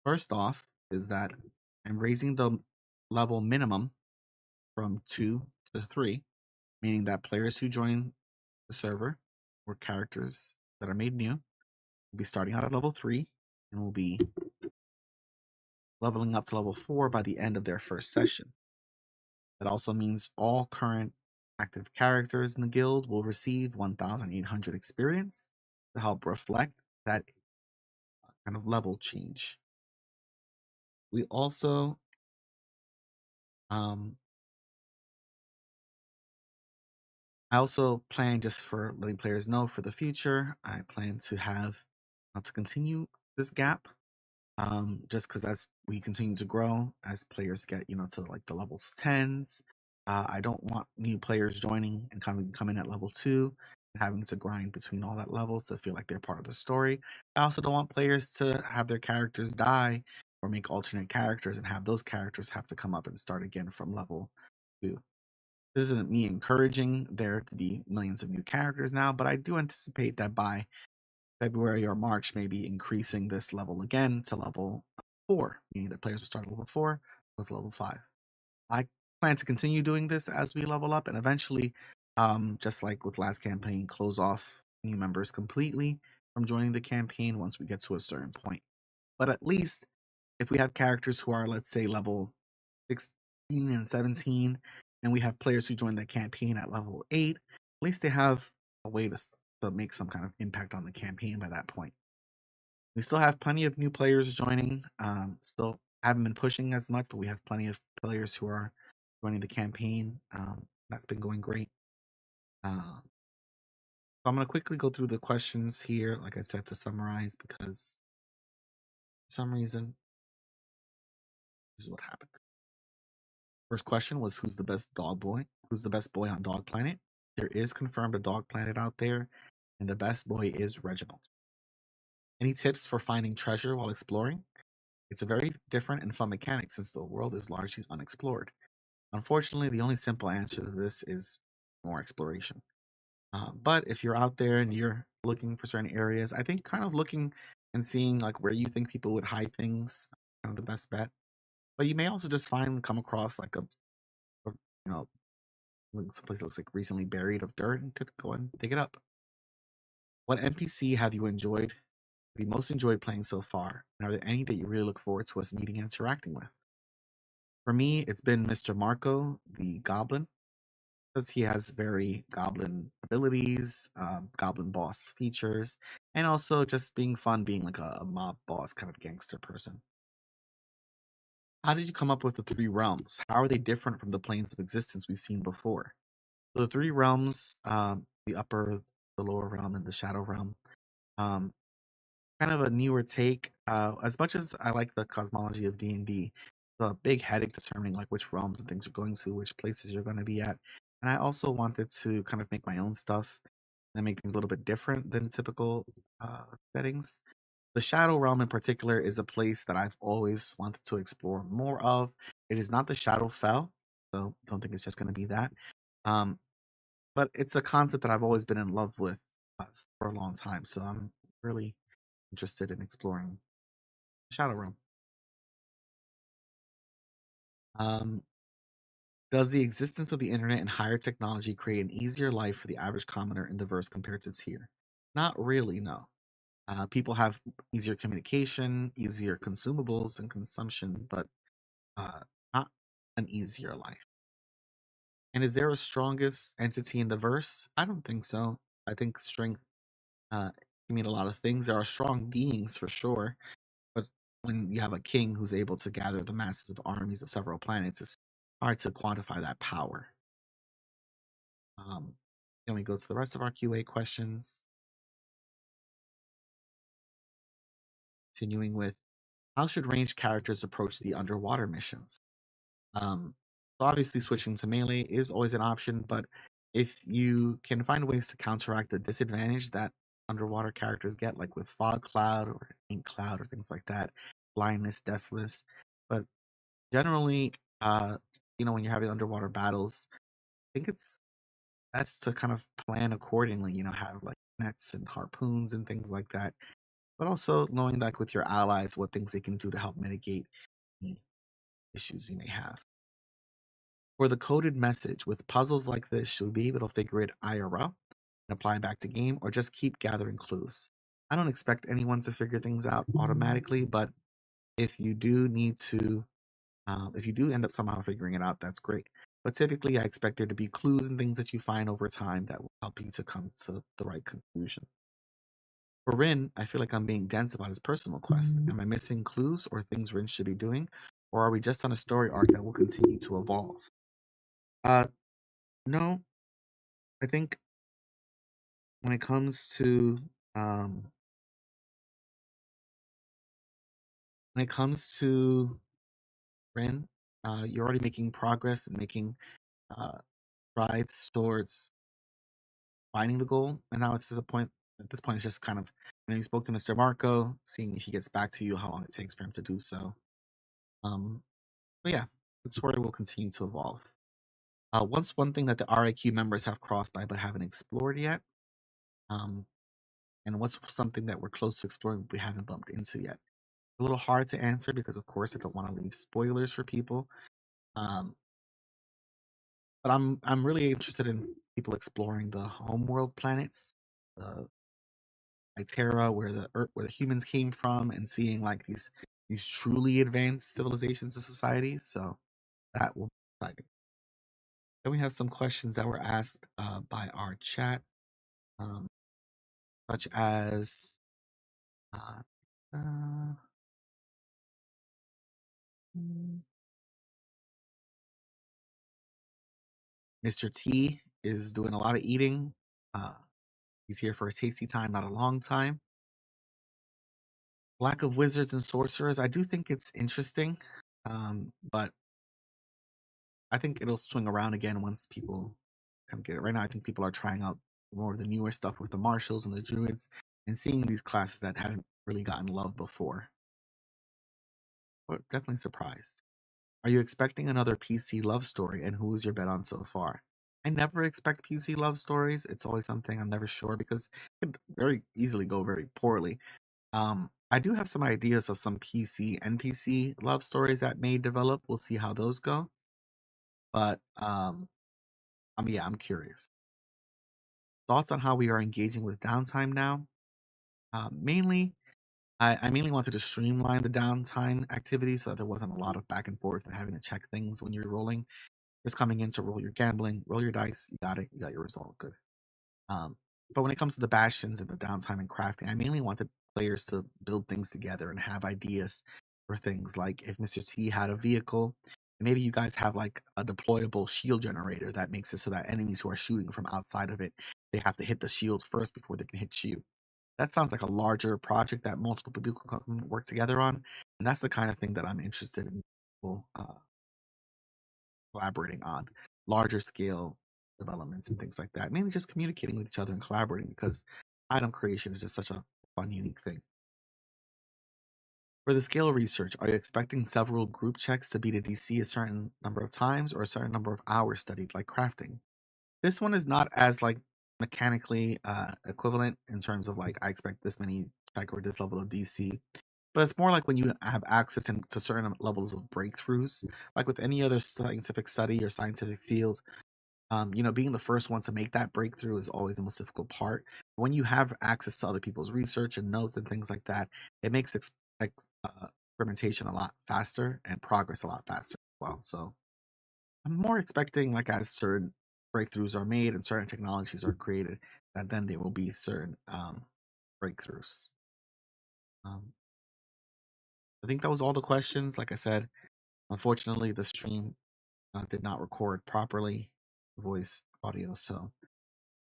First off, is that I'm raising the level minimum from 2 to 3, meaning that players who join the server or characters that are made new will be starting out at level 3 and will be leveling up to level 4 by the end of their first session. That also means all current active characters in the guild will receive 1,800 experience to help reflect that kind of level change. We also um, I also plan, just for letting players know for the future, I plan to have to continue this gap. Just because as we continue to grow, as players get, to like the levels 10s, I don't want new players joining and coming at level 2 and having to grind between all that levels to feel like they're part of the story. I also don't want players to have their characters die or make alternate characters and have those characters have to come up and start again from level 2. This isn't me encouraging there to be millions of new characters now, but I do anticipate that by February or March, maybe increasing this level again to level 4, meaning that players will start at level 4, goes to level 5. I plan to continue doing this as we level up and eventually, just like with last campaign, close off new members completely from joining the campaign once we get to a certain point. But at least if we have characters who are, let's say, level 16 and 17, and we have players who join the campaign at level 8, at least they have a way to make some kind of impact on the campaign by that point. We still have plenty of new players joining. Still haven't been pushing as much, but we have plenty of players who are joining the campaign. That's been going great. So I'm going to quickly go through the questions here, like I said, to summarize, because for some reason, this is what happened. First question was, who's the best dog boy? Who's the best boy on Dog Planet? There is confirmed a Dog Planet out there, and the best boy is Reginald. Any tips for finding treasure while exploring? It's a very different and fun mechanic since the world is largely unexplored. Unfortunately, the only simple answer to this is more exploration. But if you're out there and you're looking for certain areas, I think kind of looking and seeing like where you think people would hide things, kind of the best bet. But you may also just come across like a you know, someplace that looks like recently buried of dirt and could go and dig it up. What NPC have you most enjoyed playing so far? And are there any that you really look forward to us meeting and interacting with? For me, it's been Mr. Marco, the goblin, because he has very goblin abilities, goblin boss features, and also just being fun being like a mob boss kind of gangster person. How did you come up with the three realms? How are they different from the planes of existence we've seen before? So the three realms, the upper, the lower realm, and the shadow realm, um, kind of a newer take. As much as I like the cosmology of D&D, the big headache determining like which realms and things you're going to, which places you're going to be at. And I also wanted to kind of make my own stuff and make things a little bit different than typical settings. The Shadow Realm in particular is a place that I've always wanted to explore more of. It is not the Shadowfell, so don't think it's just going to be that. Um, but it's a concept that I've always been in love with for a long time. So I'm really interested in exploring Shadow Realm. Um, does the existence of the internet and higher technology create an easier life for the average commoner in the verse compared to tier? Not really, no. People have easier communication, easier consumables and consumption, but uh, not an easier life. And is there a strongest entity in the verse? I don't think so. I think strength can mean a lot of things. There are strong beings for sure, but when you have a king who's able to gather the masses of armies of several planets, it's hard to quantify that power. Um, can we go to the rest of our QA questions? Continuing with, how should ranged characters approach the underwater missions? Um, so obviously, switching to melee is always an option, but if you can find ways to counteract the disadvantage that underwater characters get, like with fog cloud or ink cloud or things like that, blindness, deafness, but generally, when you're having underwater battles, I think it's that's to kind of plan accordingly. Have like nets and harpoons and things like that. but also knowing like with your allies what things they can do to help mitigate the issues you may have. For the coded message, with puzzles like this, should we be able to figure it IRL and apply back to game, or just keep gathering clues? I don't expect anyone to figure things out automatically, but if you do need to, if you do end up somehow figuring it out, that's great. But typically, I expect there to be clues and things that you find over time that will help you to come to the right conclusion. For Rin, I feel like I'm being dense about his personal quest. Am I missing clues or things Rin should be doing? Or are we just on a story arc that will continue to evolve? Uh, no, I think when it comes to um, when it comes to Rin, you're already making progress and making uh, strides towards finding the goal. And now it's to the point. At this point, it's just kind of you spoke to Mr. Marco, seeing if he gets back to you, how long it takes for him to do so. Um, but yeah, the story will continue to evolve. Once one thing that the RIQ members have crossed by but haven't explored yet, um, and what's something that we're close to exploring but we haven't bumped into yet? A little hard to answer because, of course, I don't want to leave spoilers for people. Um, but I'm really interested in people exploring the homeworld planets, like Terra, where the Earth, where the humans came from, and seeing like these truly advanced civilizations and societies. So that will be exciting. Then we have some questions that were asked by our chat, um, such as uh, uh, mm, Mr. T is doing a lot of eating. Uh, he's here for a tasty time, not a long time. Lack of wizards and sorcerers. I do think it's interesting, but I think it'll swing around again once people kind of get it. Right now, I think people are trying out more of the newer stuff with the marshals and the druids and seeing these classes that haven't really gotten love before. But definitely surprised. Are you expecting another PC love story, and who is your bet on so far? I never expect PC love stories. It's always something I'm never sure because it could very easily go very poorly. I do have some ideas of some PC NPC love stories that may develop. We'll see how those go. But yeah, I'm curious. Thoughts on how we are engaging with downtime now? Mainly, I mainly wanted to streamline the downtime activity so that there wasn't a lot of back and forth and having to check things when you're rolling. Just coming in to roll your gambling, roll your dice, you got it, you got your result, good. Um, but when it comes to the bastions and the downtime and crafting, I mainly wanted players to build things together and have ideas for things like if Mr. T had a vehicle, and maybe you guys have like a deployable shield generator that makes it so that enemies who are shooting from outside of it, they have to hit the shield first before they can hit you. That sounds like a larger project that multiple people can work together on, and that's the kind of thing that I'm interested in people, collaborating on larger scale developments and things like that. Mainly just communicating with each other and collaborating because item creation is just such a fun, unique thing. For the scale research, are you expecting several group checks to beat a DC a certain number of times or a certain number of hours studied, like crafting? This one is not as like mechanically equivalent in terms of like I expect this many check or this level of DC, but it's more like when you have access to certain levels of breakthroughs, like with any other scientific study or scientific field. Being the first one to make that breakthrough is always the most difficult part. When you have access to other people's research and notes and things like that, it makes experimentation a lot faster and progress a lot faster as well. So I'm more expecting, like, as certain breakthroughs are made and certain technologies are created, that then there will be certain breakthroughs. Um, I think that was all the questions. Like I said, unfortunately, the stream did not record properly voice audio, so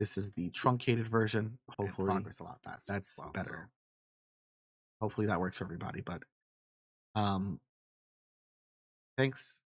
this is the truncated version. Hopefully, progress a lot faster. That's well, better. So hopefully, that works for everybody. But um, thanks